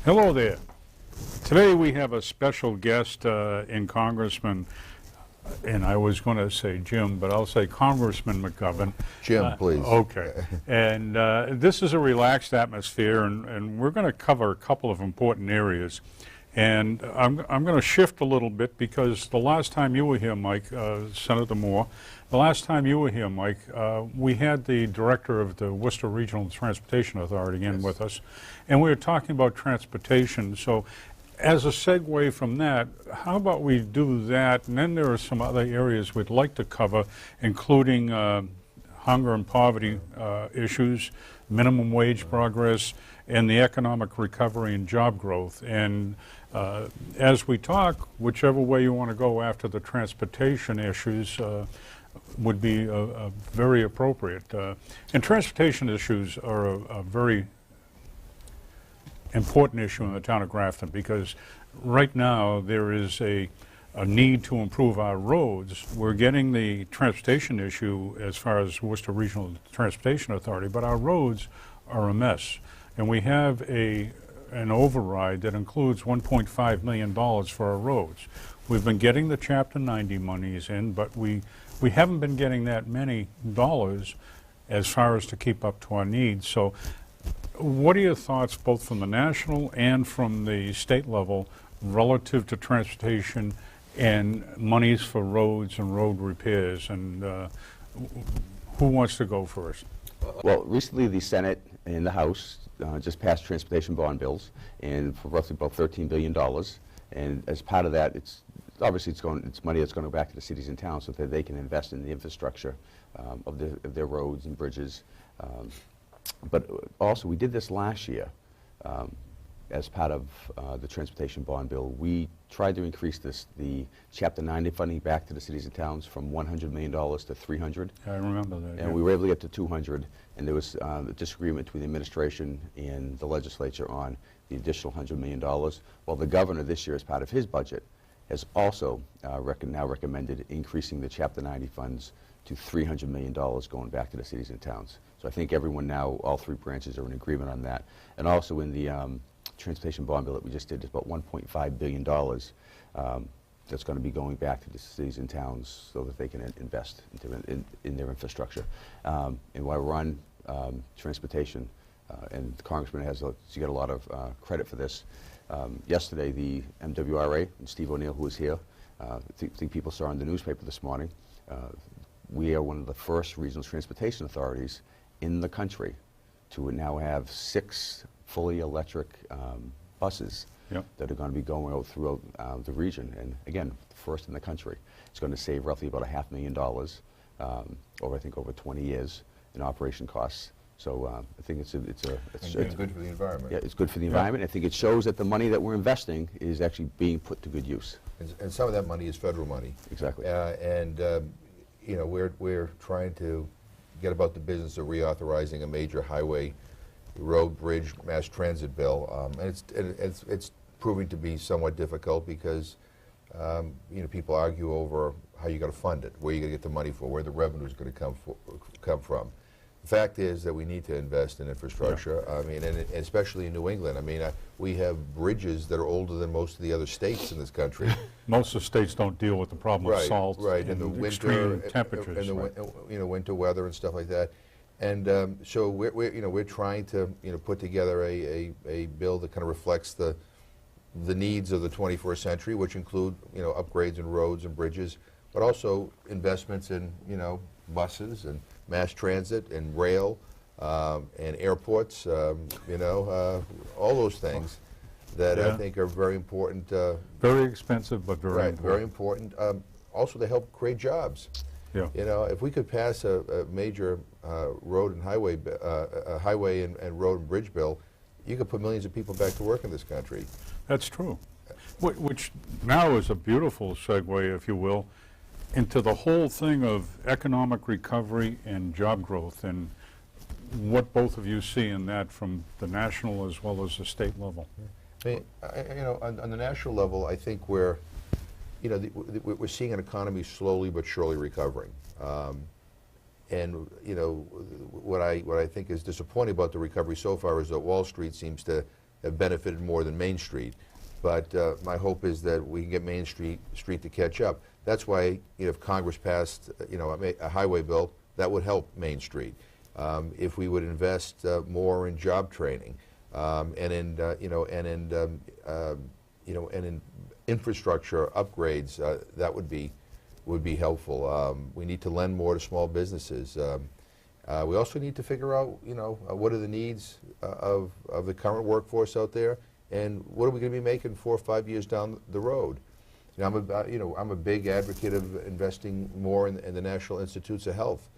Hello there. Today we have a special guest in Congressman, and I was going to say Jim, but I'll say Congressman McGovern. Jim, please. Okay. And this is a relaxed atmosphere, and we're going to cover a couple of important areas. And I'm going to shift a little bit because the last time you were here, Mike, Senator Moore, the last time you were here, Mike, we had the director of the Worcester Regional Transportation Authority in with us, and we were talking about transportation. So as a segue from that, how about we do that, and then there are some other areas we'd like to cover, including hunger and poverty issues, minimum wage progress, and the economic recovery and job growth. And as we talk, whichever way you want to go after the transportation issues would be very appropriate. And transportation issues are a very important issue in the town of Grafton, because right now there is a need to improve our roads. We're getting the transportation issue as far as Worcester Regional Transportation Authority, but our roads are a mess. And we have an override that includes $1.5 million for our roads. We've been getting the Chapter 90 monies in, but we haven't been getting that many dollars as far as to keep up to our needs. So what are your thoughts, both from the national and from the state level, relative to transportation and monies for roads and road repairs? And who wants to go first? Well, recently the Senate and the House just passed transportation bond bills, and for roughly about $13 billion. And as part of that, it's obviously it's money that's going to go back to the cities and towns so that they can invest in the infrastructure of their roads and bridges. But also, we did this last year as part of the transportation bond bill. We tried to increase the Chapter 90 funding back to the cities and towns from $100 million to $300. I remember that. And yeah. we were able to get to 200, and there was a disagreement between the administration and the legislature on the additional $100 million. Well, the governor this year, as part of his budget, has also now recommended increasing the Chapter 90 funds to $300 million going back to the cities and towns. So I think everyone now, all three branches are in agreement on that. And also in the transportation bond bill that we just did, it's about $1.5 billion that's going to be going back to the cities and towns so that they can invest in their infrastructure. And while we're on transportation, and the Congressman you get a lot of credit for this. Yesterday, the MWRA and Steve O'Neill, who was here, I think people saw in the newspaper this morning, we are one of the first regional transportation authorities in the country to now have 6 fully electric buses that are going to be going out throughout the region. And again, first in the country. It's going to save roughly about $500,000 over 20 years in operation costs. So I think it's good for the environment. Yeah, it's good for the environment. I think it shows that the money that we're investing is actually being put to good use. And some of that money is federal money. Exactly. You know, we're trying to get about the business of reauthorizing a major highway, road, bridge, mass transit bill, and it's proving to be somewhat difficult because you know, people argue over how you got to fund it, where you got to get the money for, where the revenue is going to come from. The fact is that we need to invest in infrastructure. I mean, and especially in New England. I mean, we have bridges that are older than most of the other states in this country. Most of the states don't deal with the problem of salt and the extreme winter temperatures. And the winter weather and stuff like that. And so we're trying to put together a bill that kind of reflects the needs of the 21st century, which include upgrades in roads and bridges, but also investments in buses and mass transit and rail and airports, all those things that I think are very important. Very expensive, but very important. Very important. Also, they help create jobs. Yeah. If we could pass a major road and highway, highway and road and bridge bill, you could put millions of people back to work in this country. That's true. Which now is a beautiful segue, if you will, into the whole thing of economic recovery and job growth, and what both of you see in that from the national as well as the state level. I mean, on the national level, I think we're seeing an economy slowly but surely recovering. And what I think is disappointing about the recovery so far is that Wall Street seems to have benefited more than Main Street. But my hope is that we can get Main Street to catch up. That's why, if Congress passed, a highway bill, that would help Main Street. If we would invest more in job training and in infrastructure upgrades, that would be helpful. We need to lend more to small businesses. We also need to figure out, what are the needs of the current workforce out there, and what are we going to be making 4 or 5 years down the road. I'm a big advocate of investing more in the National Institutes of Health.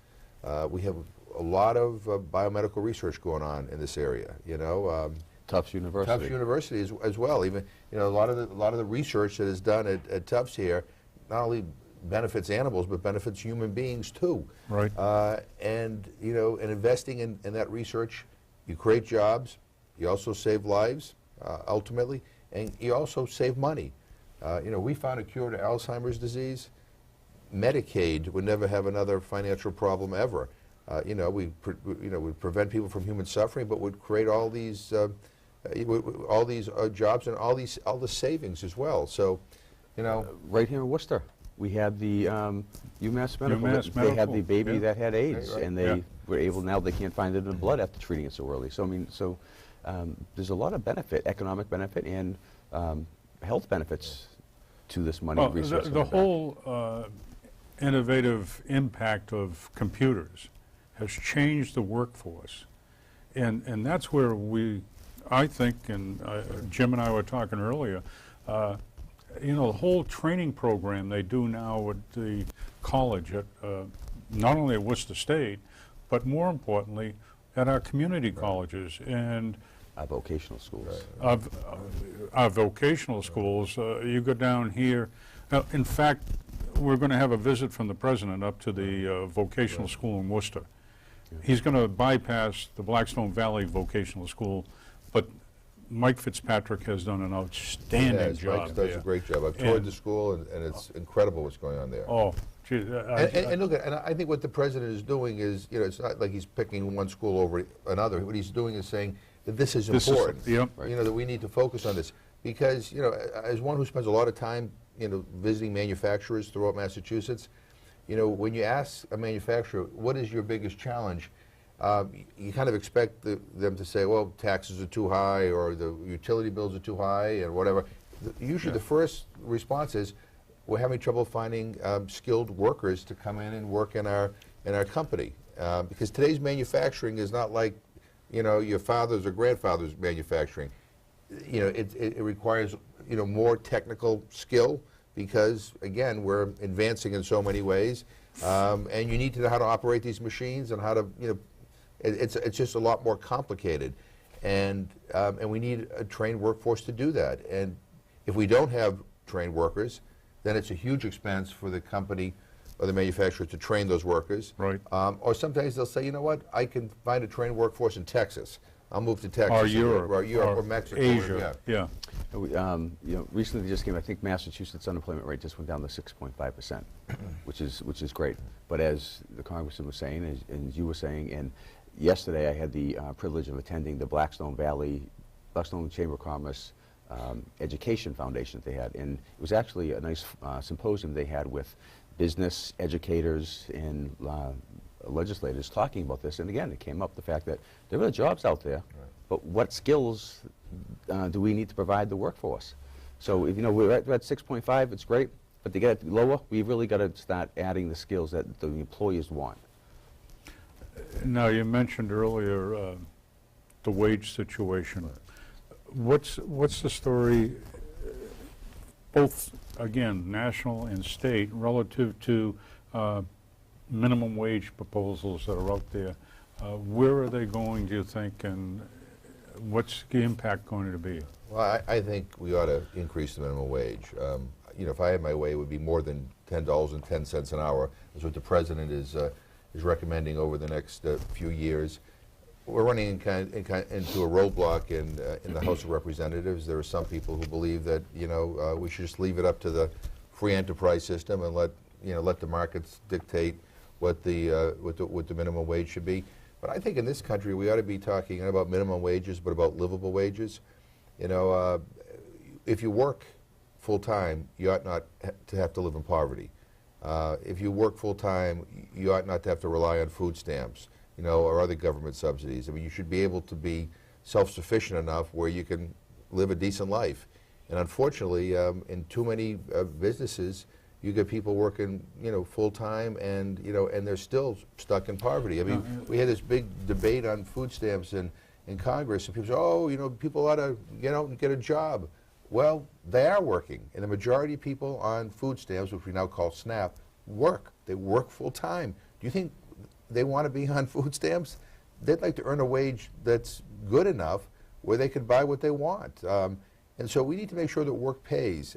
We have a lot of biomedical research going on in this area. Tufts University. Tufts University as well. Even a lot of the research that is done at Tufts here not only benefits animals but benefits human beings too. Right. And investing in that research, you create jobs, you also save lives ultimately, and you also save money. We found a cure to Alzheimer's disease. Medicaid would never have another financial problem ever. We prevent people from human suffering, but would create all these jobs and all the savings as well. So, right here in Worcester, we had the UMass Medical. UMass They had Medical, the baby yeah. that had AIDS, Right. and they Yeah. were able. Now they can't find it in the blood after treating it so early. So there's a lot of benefit, economic benefit, and health benefits to this money. Well, resource the coming back. whole innovative impact of computers has changed the workforce. And that's where I think, and Jim and I were talking earlier, the whole training program they do now at the college, at not only at Worcester State, but more importantly, at our community colleges and Vocational schools. our vocational schools. You go down here. In fact, we're going to have a visit from the president up to the vocational school in Worcester. He's going to bypass the Blackstone Valley Vocational School, but Mike Fitzpatrick has done an outstanding job Mike there. does a great job. I've toured the school, and it's incredible what's going on there. Oh, gee, And look, and I think what the president is doing is, it's not like he's picking one school over another. What he's doing is saying that this is important. Yep. That we need to focus on this because, as one who spends a lot of time, visiting manufacturers throughout Massachusetts, when you ask a manufacturer, what is your biggest challenge? You kind of expect them to say, well, taxes are too high or the utility bills are too high and whatever. Usually the first response is, we're having trouble finding skilled workers to come in and work in our company. Because today's manufacturing is not like, your father's or grandfather's manufacturing. It requires, more technical skill because, again, we're advancing in so many ways. And you need to know how to operate these machines and how to, it's just a lot more complicated. And we need a trained workforce to do that. And if we don't have trained workers, then it's a huge expense for the company or the manufacturer to train those workers. Right. Or sometimes they'll say, you know what, I can find a trained workforce in Texas. I'll move to Texas. Or Europe. Or Mexico. Asia. Yeah. Recently just came, I think Massachusetts unemployment rate just went down to 6.5%, which is great. But as the Congressman was saying, and you were saying, and yesterday I had the privilege of attending the Blackstone Chamber of Commerce Education Foundation that they had, and it was actually a nice symposium they had with business educators and legislators talking about this. And again, it came up the fact that there are jobs out there, but what skills do we need to provide the workforce? So if we're at 6.5, it's great, but to get it lower, we've really got to start adding the skills that the employers want. Now, you mentioned earlier the wage situation. What's the story, both, again, national and state, relative to minimum wage proposals that are out there? Where are they going, do you think, and what's the impact going to be? Well, I think we ought to increase the minimum wage. If I had my way, it would be more than $10.10 an hour. That's what the president is recommending over the next few years. We're running into a roadblock in the House of Representatives. There are some people who believe that we should just leave it up to the free enterprise system and let the markets dictate what the minimum wage should be. But I think in this country we ought to be talking not about minimum wages, but about livable wages. You know, if you work full-time, you ought not to have to live in poverty. If you work full-time, you ought not to have to rely on food stamps, you know, or other government subsidies. I mean, you should be able to be self-sufficient enough where you can live a decent life. And unfortunately, in too many businesses, you get people working, you know, full-time, and you know, and they're still stuck in poverty. I mean, we had this big debate on food stamps in Congress, and people say, oh, you know, people ought to get out and get a job. Well, they are working, and the majority of people on food stamps, which we now call SNAP, work. They work full-time. Do you think they want to be on food stamps? They'd like to earn a wage that's good enough where they can buy what they want. And so we need to make sure that work pays.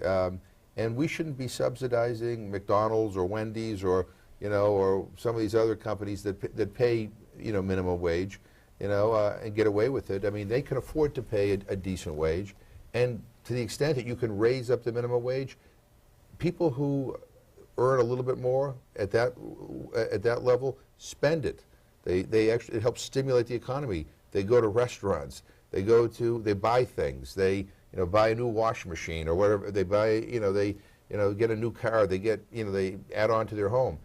And we shouldn't be subsidizing McDonald's or Wendy's or, you know, or some of these other companies that pay, you know, minimum wage, you know, and get away with it. I mean, they can afford to pay a decent wage. And to the extent that you can raise up the minimum wage, people who earn a little bit more at that level spend it. They actually, it helps stimulate the economy. They go to restaurants. They buy things. They, you know, buy a new washing machine or whatever. They buy, you know, get a new car. They get, you know, they add on to their home.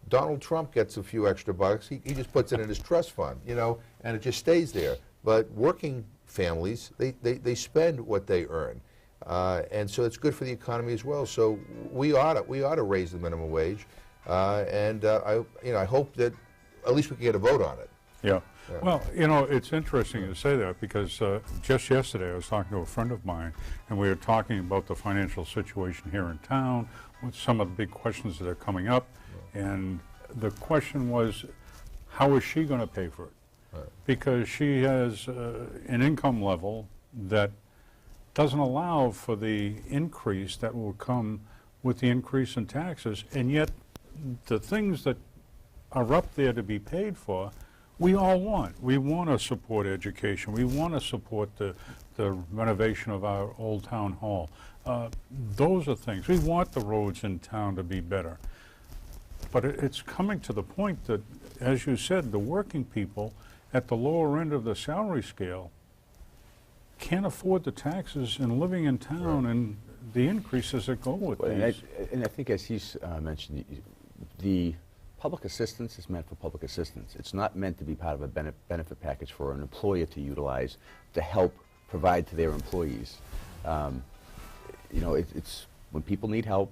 Donald Trump gets a few extra bucks. He just puts it in his trust fund, you know, and it just stays there. But working families, they spend what they earn. And so it's good for the economy as well. So we ought to raise the minimum wage, I hope that at least we can get a vote on it. Yeah. Well, you know, it's interesting to say that because just yesterday I was talking to a friend of mine, and we were talking about the financial situation here in town, with some of the big questions that are coming up, and the question was, how is she going to pay for it? Because she has an income level that doesn't allow for the increase that will come with the increase in taxes, and yet the things that are up there to be paid for, we all want. We want to support education. We want to support the renovation of our old town hall. Those are things. We want the roads in town to be better. But it's coming to the point that, as you said, the working people at the lower end of the salary scale can't afford the taxes and living in town and the increases that go with these. And I think, as he's mentioned, the public assistance is meant for public assistance. It's not meant to be part of a benefit package for an employer to utilize to help provide to their employees. You know, it's when people need help,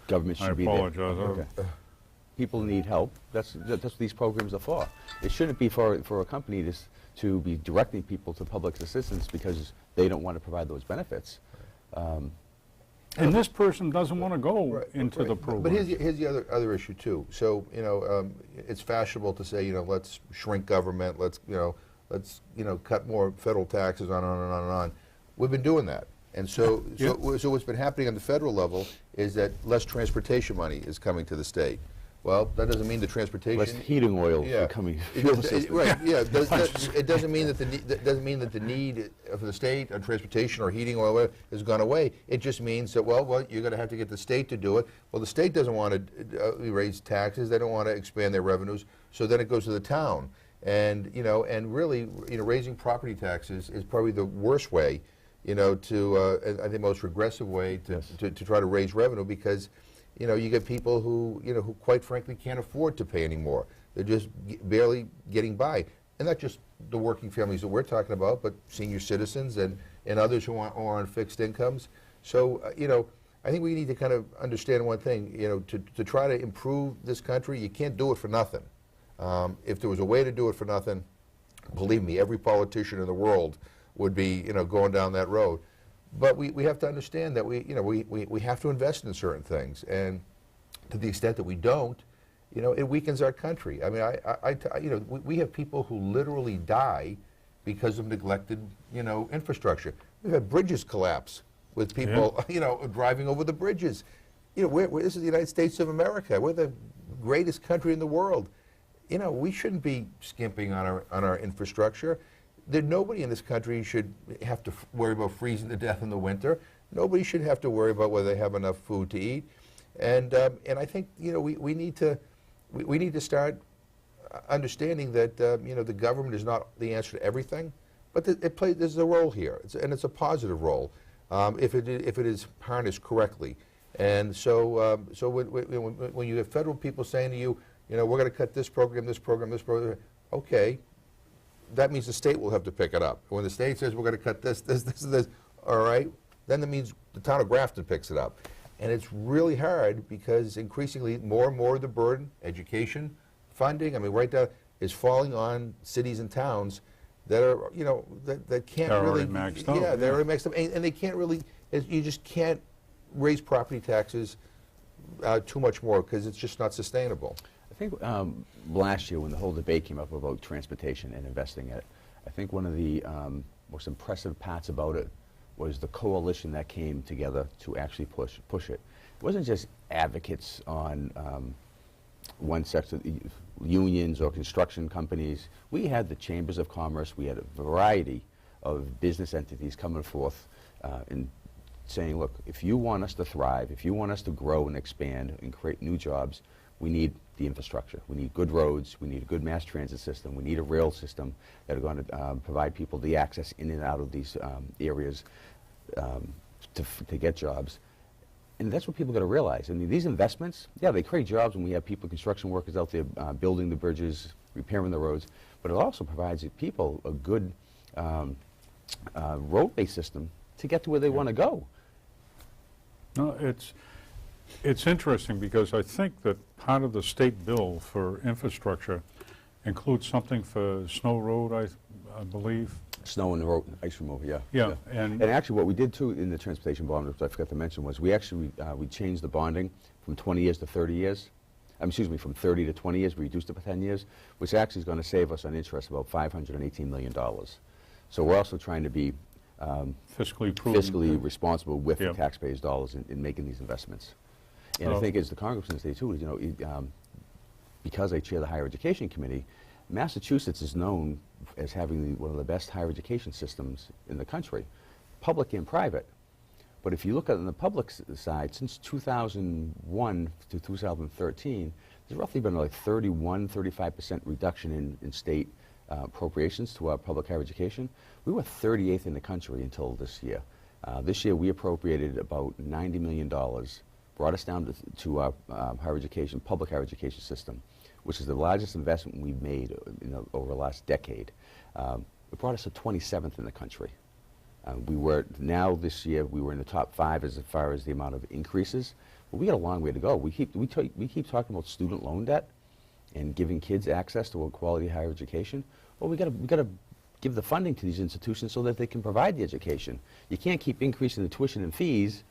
government should be there. I apologize. Okay. People need help. That's what these programs are for. It shouldn't be for a company to be directing people to public assistance because they don't want to provide those benefits. And this person doesn't want to go into the program. But here's the other issue too. So, you know, it's fashionable to say, you know, let's shrink government. Let's cut more federal taxes, on and on and on and on. We've been doing that, and so what's been happening on the federal level is that less transportation money is coming to the state. Well, that doesn't mean the transportation. Less heating oil becoming fuel system. Right. Yeah. It doesn't mean that the need for the state on transportation or heating oil has gone away. It just means that you're going to have to get the state to do it. Well, the state doesn't want to raise taxes. They don't want to expand their revenues. So then it goes to the town, and really, raising property taxes is probably the worst way, I think the most regressive way to try to raise revenue, because you get people who quite frankly can't afford to pay anymore. They're just barely getting by. And not just the working families that we're talking about, but senior citizens and others who are on fixed incomes. So, I think we need to kind of understand one thing, to try to improve this country, you can't do it for nothing. If there was a way to do it for nothing, believe me, every politician in the world would be, going down that road. But we have to understand that we have to invest in certain things, and to the extent that we don't, it weakens our country. I mean, we have people who literally die because of neglected, infrastructure. We've had bridges collapse with people, driving over the bridges. This is the United States of America. We're the greatest country in the world. We shouldn't be skimping on our infrastructure. Nobody in this country should have to worry about freezing to death in the winter. Nobody should have to worry about whether they have enough food to eat. And I think we need to start understanding that the government is not the answer to everything, But there's a role here, and it's a positive role if it is harnessed correctly. And so, when you have federal people saying to you, we're going to cut this program, this program, this program, okay, that means the state will have to pick it up. When the state says we're going to cut this, this, this, and this, all right, then that means the town of Grafton picks it up. And it's really hard because increasingly more and more of the burden, education, funding, I mean, right down, is falling on cities and towns that are, that can't They're really. already maxed out, Yeah, they're yeah. already maxed up. And they can't really, you just can't raise property taxes too much more because it's just not sustainable. I think last year when the whole debate came up about transportation and investing in it, I think one of the most impressive parts about it was the coalition that came together to actually push it. It wasn't just advocates on one sector, unions or construction companies. We had the chambers of commerce. We had a variety of business entities coming forth and saying, look, if you want us to thrive, if you want us to grow and expand and create new jobs, we need the infrastructure. We need good roads. We need a good mass transit system. We need a rail system that are going to provide people the access in and out of these areas to get jobs. And that's what people got to realize. I mean, these investments, yeah, they create jobs when we have people, construction workers out there building the bridges, repairing the roads, but it also provides people a good roadway system to get to where they want to go. No, it's interesting because I think that part of the state bill for infrastructure includes something for Snow Road, I believe. Snow and road, ice removal, yeah. Yeah, And actually what we did too in the transportation bond, which I forgot to mention, was we actually we changed the bonding from 20 years to 30 years. Excuse me, from 30 to 20 years. We reduced it by 10 years, which actually is going to save us on interest about $518 million. So we're also trying to be fiscally prudent. fiscally responsible with Yeah. the taxpayers' dollars in making these investments. And I think as the Congressman said too, because I chair the Higher Education Committee, Massachusetts is known as having one of the best higher education systems in the country, public and private. But if you look at on the public side, since 2001 to 2013, there's roughly been like 35% reduction in state appropriations to our public higher education. We were 38th in the country until this year. This year we appropriated about $90 million, brought us down to our higher education, public higher education system, which is the largest investment we've made over the last decade. It brought us to 27th in the country. This year, we were in the top 5 as far as the amount of increases, but we got a long way to go. We keep talking about student loan debt and giving kids access to a quality higher education. Well, we got to give the funding to these institutions so that they can provide the education. You can't keep increasing the tuition and fees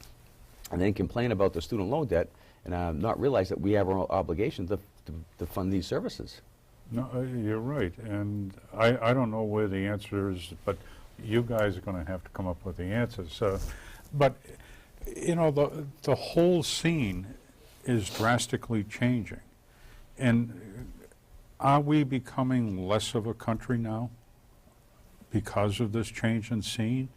and then complain about the student loan debt and not realize that we have our obligation to fund these services. No, you're right, and I don't know where the answer is, but you guys are going to have to come up with the answers. But the whole scene is drastically changing, and are we becoming less of a country now because of this change in scene?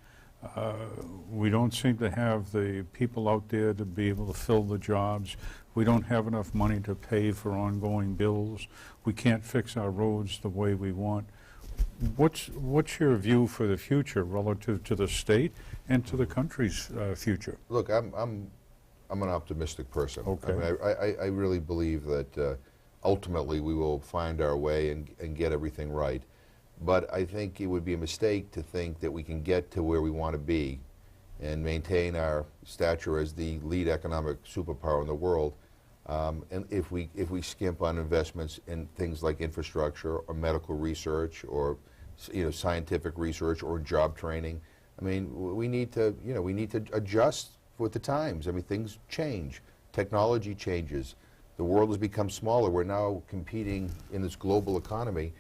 We don't seem to have the people out there to be able to fill the jobs. We don't have enough money to pay for ongoing bills. We can't fix our roads the way we want. What's your view for the future relative to the state and to the country's future? Look, I'm an optimistic person. Okay. I mean, I really believe that ultimately we will find our way and get everything right. But I think it would be a mistake to think that we can get to where we want to be and maintain our stature as the lead economic superpower in the world, and if we skimp on investments in things like infrastructure or medical research or scientific research or job training. I mean, we need to adjust with the times. I mean, things change, technology changes, the world has become smaller. We're now competing in this global economy.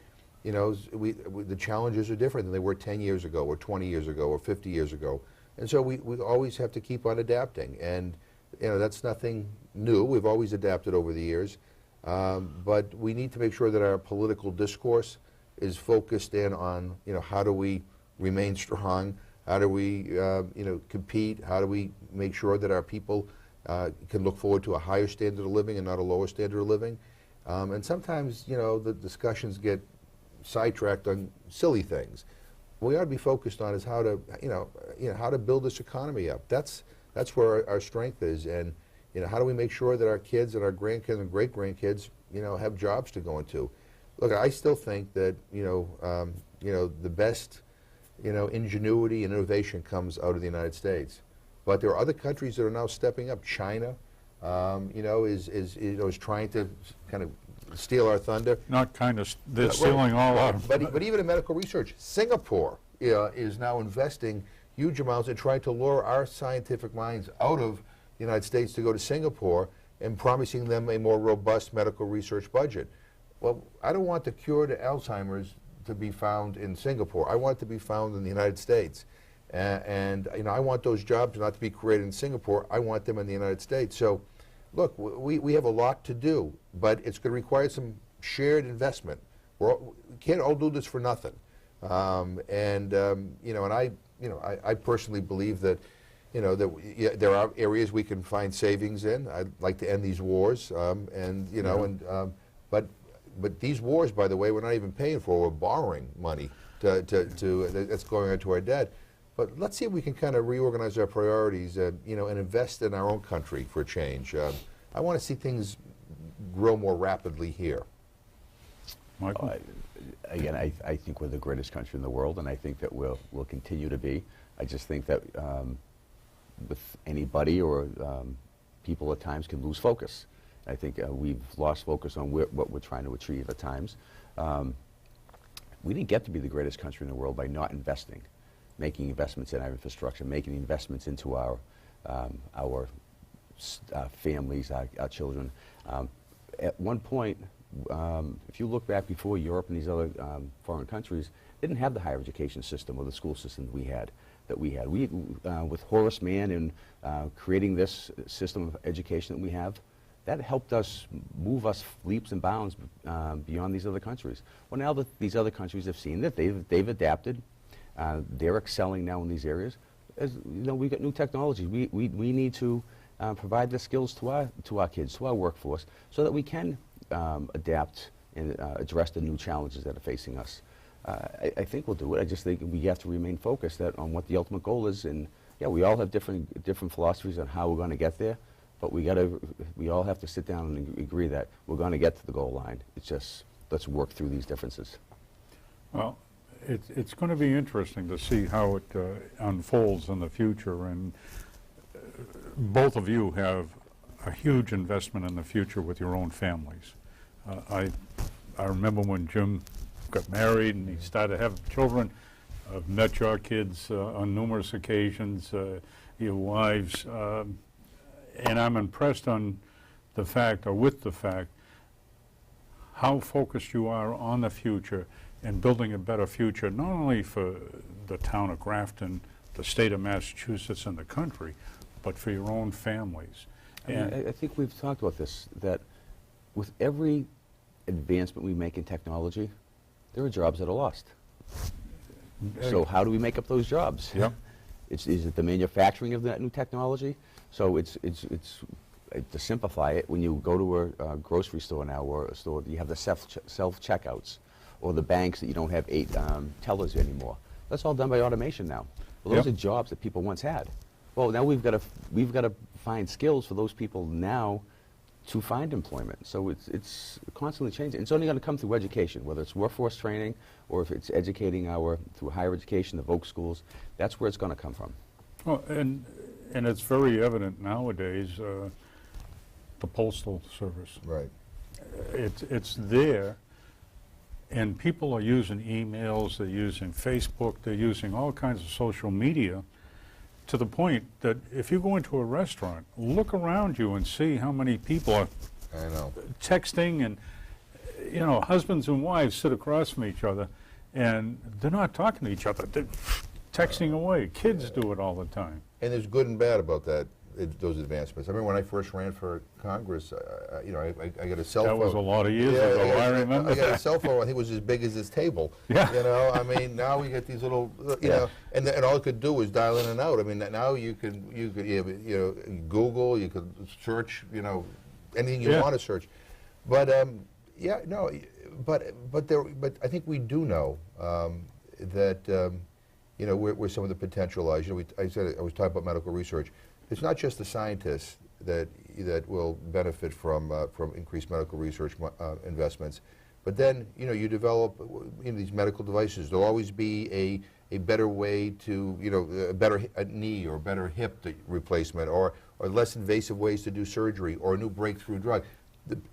The challenges are different than they were 10 years ago or 20 years ago or 50 years ago. And so we always have to keep on adapting. And that's nothing new. We've always adapted over the years. But we need to make sure that our political discourse is focused in on, how do we remain strong? How do we, compete? How do we make sure that our people can look forward to a higher standard of living and not a lower standard of living? And sometimes, the discussions get sidetracked on silly things. what we ought to be focused on is how to, how to build this economy up. That's where our strength is, and how do we make sure that our kids and our grandkids and great grandkids, have jobs to go into. Look, I still think that the best ingenuity and innovation comes out of the United States, but there are other countries that are now stepping up. China, is trying to kind of steal our thunder. Not kind of, they're stealing all our... But even in medical research, Singapore is now investing huge amounts in trying to lure our scientific minds out of the United States to go to Singapore and promising them a more robust medical research budget. Well, I don't want the cure to Alzheimer's to be found in Singapore. I want it to be found in the United States. And I want those jobs not to be created in Singapore. I want them in the United States. So, look, we have a lot to do, but it's going to require some shared investment. We can't all do this for nothing. And I personally believe that, there are areas we can find savings in. I'd like to end these wars, but these wars, by the way, we're not even paying for. We're borrowing money that's going into our debt. But let's see if we can kind of reorganize our priorities, and invest in our own country for a change. I want to see things grow more rapidly here. Michael? Again, I think we're the greatest country in the world, and I think that we'll continue to be. I just think that with anybody or people at times can lose focus. I think we've lost focus on what we're trying to achieve at times. We didn't get to be the greatest country in the world by not investing, making investments in our infrastructure, making investments into our families, our children. At one point, if you look back before Europe and these other foreign countries, didn't have the higher education system or the school system that we had. With Horace Mann and creating this system of education that we have, that helped us move us leaps and bounds beyond these other countries. Well, now that these other countries have seen that they've adapted, they're excelling now in these areas. As we got new technology. We need to provide the skills to our kids, to our workforce, so that we can adapt and address the new challenges that are facing us. I think we'll do it. I just think we have to remain focused on what the ultimate goal is. And yeah, we all have different philosophies on how we're going to get there, but we all have to sit down and agree that we're going to get to the goal line. It's just, let's work through these differences. Well, it's going to be interesting to see how it unfolds in the future, and both of you have a huge investment in the future with your own families. I remember when Jim got married and he started to have children. I've met your kids on numerous occasions, your wives, and I'm impressed on the fact, or with the fact, how focused you are on the future and building a better future, not only for the town of Grafton, the state of Massachusetts, and the country, but for your own families. And I think we've talked about this, that with every advancement we make in technology, there are jobs that are lost. So how do we make up those jobs? Yep. Is it the manufacturing of that new technology? So it's to simplify it, when you go to a grocery store now, or a store, you have the self-checkouts, or the banks that you don't have 8 tellers anymore. That's all done by automation now. Well, those Yep. are jobs that people once had. Well, now we've got to find skills for those people now to find employment. So it's constantly changing. It's only going to come through education, whether it's workforce training or if it's educating through higher education, the Voc schools. That's where it's going to come from. Well, and it's very evident nowadays, the Postal Service. Right. It's there, and people are using emails, they're using Facebook, they're using all kinds of social media, to the point that if you go into a restaurant, look around you and see how many people are texting, and husbands and wives sit across from each other and they're not talking to each other, they're texting away. Kids do it all the time. And there's good and bad about that, those advancements. I remember when I first ran for Congress, I got a cell phone. That was a lot of years ago, I remember I got a that. cell phone, I think it was as big as this table. Yeah. I mean, now we get these little, and all it could do was dial in and out. I mean, now you could Google, you could search, anything you want to search. But, but I think we do know, that you know, where some of the potential lies. You know, I was talking about medical research. It's not just the scientists that will benefit from increased medical research investments, but then you know, you develop these medical devices. There'll always be a better way to, you know, a better knee or better hip replacement, or less invasive ways to do surgery, or a new breakthrough drug.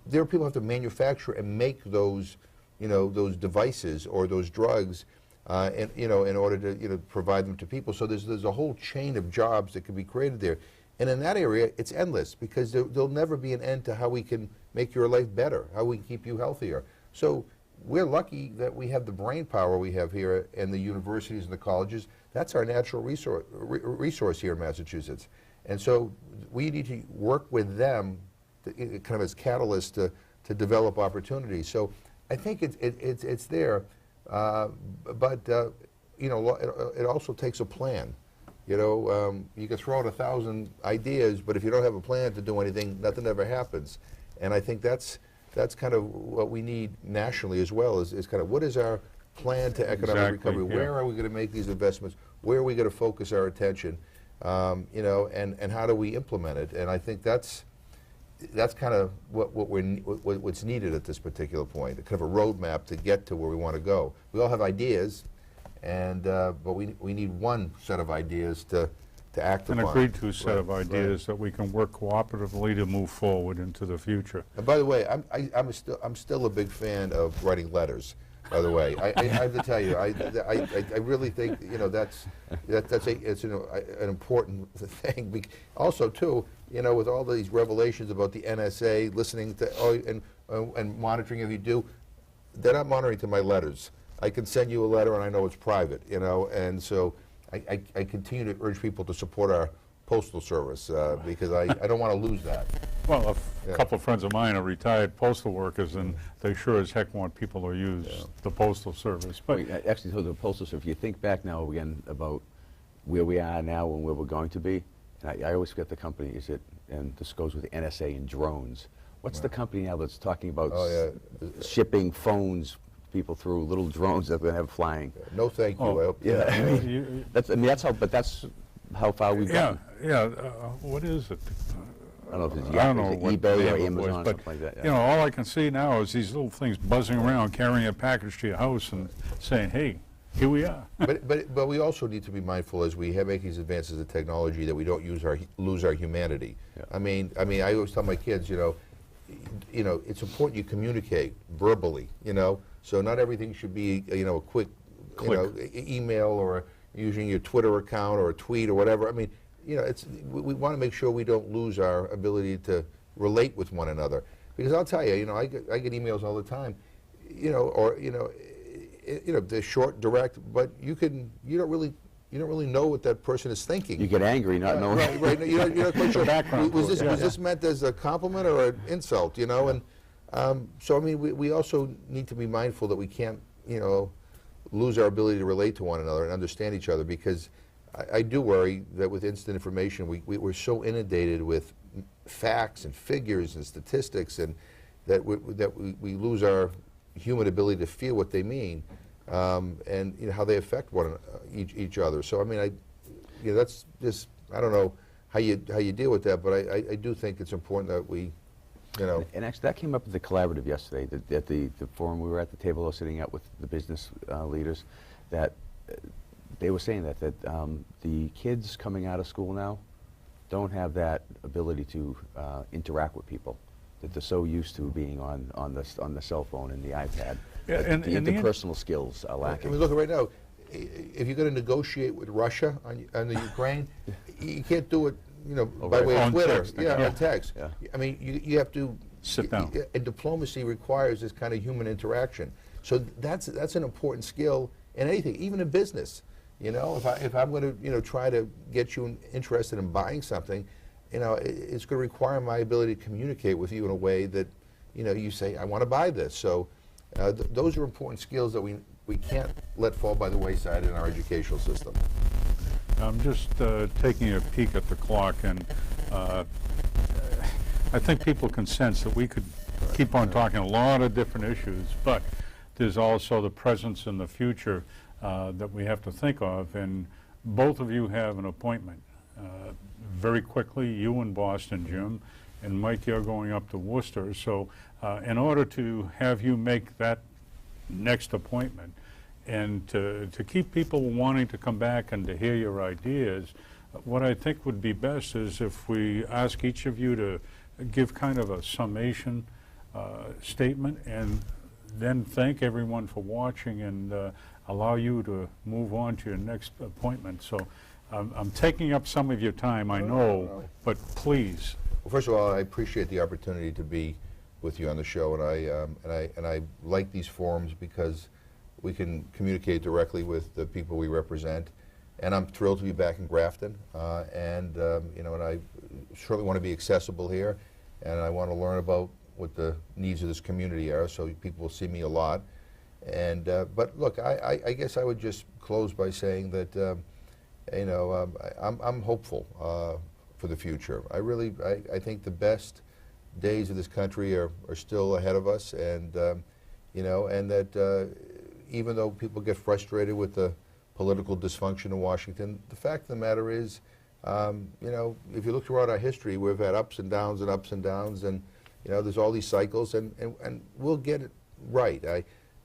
There are people who have to manufacture and make those, you know, those devices or those drugs, and you know, in order to, you know, provide them to people. So there's a whole chain of jobs that can be created there, and in that area, it's endless, because there'll never be an end to how we can make your life better, how we can keep you healthier. So we're lucky that we have the brain power we have here, and the universities and the colleges. That's our natural resource here in Massachusetts, and so we need to work with them, kind of as catalysts to develop opportunities. So I think it's there, but you know, it also takes a plan. You know, you can throw out 1,000 ideas, but if you don't have a plan to do anything, nothing ever happens. And I think that's kind of what we need nationally as well, is kind of what is our plan to economic recovery? Yeah. Where are we going to make these investments? Where are we going to focus our attention? You know, and how do we implement it? And I think that's kind of what's needed at this particular point, kind of a roadmap to get to where we want to go. We all have ideas, and but we need one set of ideas to act upon. An agreed-to set of ideas that we can work cooperatively to move forward into the future. And by the way, I'm still a big fan of writing letters. By the way, I have to tell you, I really think, you know, it's an important thing. Also, too, you know, with all these revelations about the NSA listening to and monitoring, if you do, they're not monitoring to my letters. I can send you a letter and I know it's private, you know, and so I continue to urge people to support our Postal Service because I don't want to lose that. Well, a couple of friends of mine are retired postal workers, and they sure as heck want people to use the Postal Service. But Actually, so the Postal Service, if you think back now again about where we are now and where we're going to be, and I always forget the company, and this goes with the NSA and drones. What's the company now that's talking about shipping phones people through little drones that they have flying? No, thank you. Oh, I hope that's how far we've gotten. What is it? I don't know if it's, I don't know is it what eBay the or other Amazon, was, but something like that. Yeah. you know, all I can see now is these little things buzzing around, carrying a package to your house and saying, "Hey, here we are." but we also need to be mindful as we make these advances in technology that we don't lose our humanity. Yeah. I mean, I always tell my kids, you know, it's important you communicate verbally. You know, so not everything should be, you know, a quick, you know, email or using your Twitter account or a tweet or whatever. I mean, you know, we want to make sure we don't lose our ability to relate with one another. Because I'll tell you, you know, I get emails all the time, you know, or you know, they're short, direct, but you don't really know what that person is thinking. You get angry not knowing. Right. You're not quite sure. Background Was this meant as a compliment or an insult? You know, and so I mean, we also need to be mindful that we can't, you know, lose our ability to relate to one another and understand each other, because I do worry that with instant information, we're so inundated with facts and figures and statistics, and that we lose our human ability to feel what they mean, and you know, how they affect each other. So I mean, you know, that's just, I don't know how you deal with that, but I do think it's important that we, you know. And actually, that came up at the collaborative yesterday, at the forum. We were at the table sitting out with the business leaders, that they were saying that the kids coming out of school now don't have that ability to interact with people, that they're so used to being on the cell phone and the iPad. Yeah, and the interpersonal skills are lacking. I mean, look right now. If you're going to negotiate with Russia on the Ukraine, you can't do it, you know, by way of Twitter, on text. Yeah. I mean, you have to sit down. And diplomacy requires this kind of human interaction. So that's an important skill in anything, even in business. You know, if I'm going to, you know, try to get you interested in buying something, you know, it's going to require my ability to communicate with you in a way that, you know, you say, I want to buy this. So those are important skills that we can't let fall by the wayside in our educational system. I'm just taking a peek at the clock, and I think people can sense that we could keep on talking a lot of different issues, but there's also the presence and the future that we have to think of, and both of you have an appointment very quickly, you in Boston, Jim, and Mike, you're going up to Worcester. So in order to have you make that next appointment and to keep people wanting to come back and to hear your ideas, what I think would be best is if we ask each of you to give kind of a summation statement, and then thank everyone for watching and allow you to move on to your next appointment. So I'm taking up some of your time, I know, No. but please. Well, first of all, I appreciate the opportunity to be with you on the show, and I like these forums because we can communicate directly with the people we represent. And I'm thrilled to be back in Grafton, and I certainly want to be accessible here, and I want to learn about what the needs of this community are, so people will see me a lot. And but look, I guess I would just close by saying that I'm hopeful for the future. I think the best days of this country are still ahead of us, and and that even though people get frustrated with the political dysfunction in Washington, the fact of the matter is, if you look throughout our history, we've had ups and downs and ups and downs, and there's all these cycles, and we'll get it right.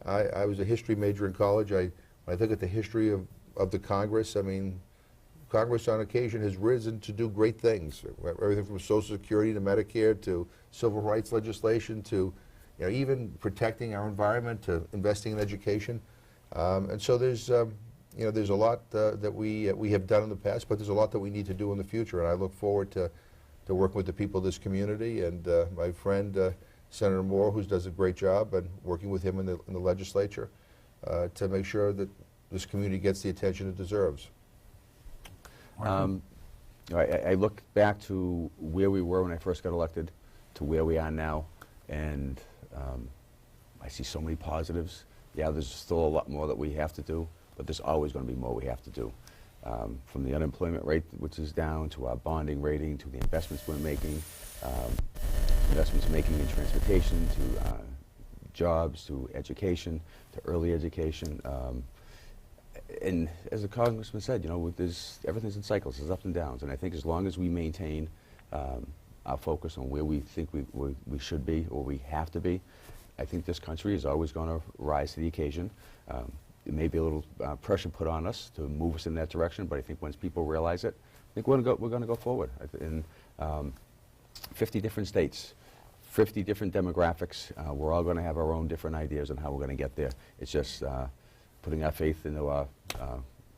I was a history major in college. When I look at the history of the Congress, I mean, Congress on occasion has risen to do great things. Everything from Social Security to Medicare to civil rights legislation to even protecting our environment to investing in education. And so there's a lot that we have done in the past, but there's a lot that we need to do in the future. And I look forward to working with the people of this community and my friend Senator Moore, who does a great job, and working with him in the legislature to make sure that this community gets the attention it deserves. I look back to where we were when I first got elected to where we are now, and I see so many positives. Yeah, there's still a lot more that we have to do, but there's always going to be more we have to do. From the unemployment rate, which is down, to our bonding rating, to the investments we're making, in transportation, to jobs, to education, to early education. And as the Congressman said, everything's in cycles, there's ups and downs, and I think as long as we maintain our focus on where we think we should be or we have to be, I think this country is always going to rise to the occasion. There may be a little pressure put on us to move us in that direction, but I think once people realize it, I think we're going to go forward. In 50 different states, 50 different demographics, we're all going to have our own different ideas on how we're going to get there. It's just putting our faith into our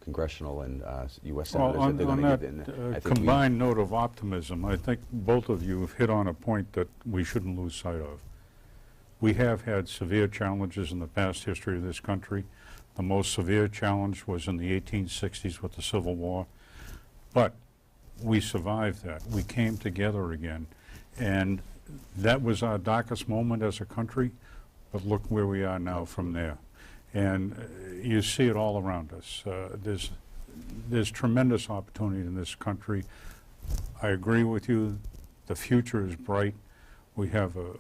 congressional and U.S. senators that they're going to get in. On that combined note of optimism, I think both of you have hit on a point that we shouldn't lose sight of. We have had severe challenges in the past history of this country. The most severe challenge was in the 1860s with the Civil War, but we survived that. We came together again, and that was our darkest moment as a country, but look where we are now from there. And you see it all around us. There's tremendous opportunity in this country. I agree with you. The future is bright. We have a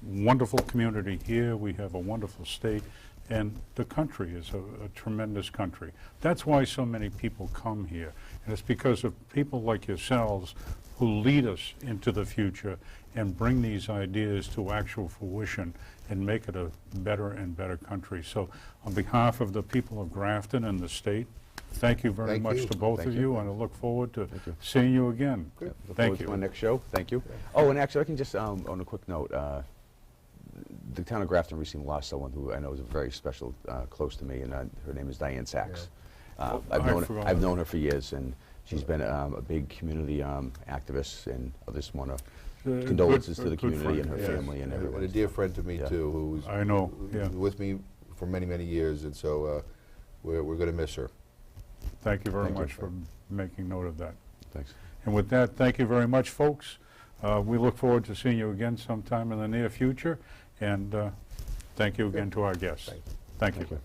wonderful community here. We have a wonderful state. And the country is a tremendous country. That's why so many people come here. And it's because of people like yourselves who lead us into the future and bring these ideas to actual fruition and make it a better and better country. So on behalf of the people of Grafton and the state, thank you very much to both of you, and I look forward to seeing you again. Look Thank forward you. to my next show. Thank you. Oh, and actually, I can just, on a quick note, the town of Grafton recently lost someone who I know is very special, close to me, and her name is Diane Sachs. I've known her for years, and she's been a big community activist, and I just want to condolences to the community and her family and everyone. And a dear friend to me too, who's I know, with me for many, many years, and so we're going to miss her. Thank you very much for making note of that. Thanks. And with that, thank you very much, folks. We look forward to seeing you again sometime in the near future, and thank you again to our guests. Thank you.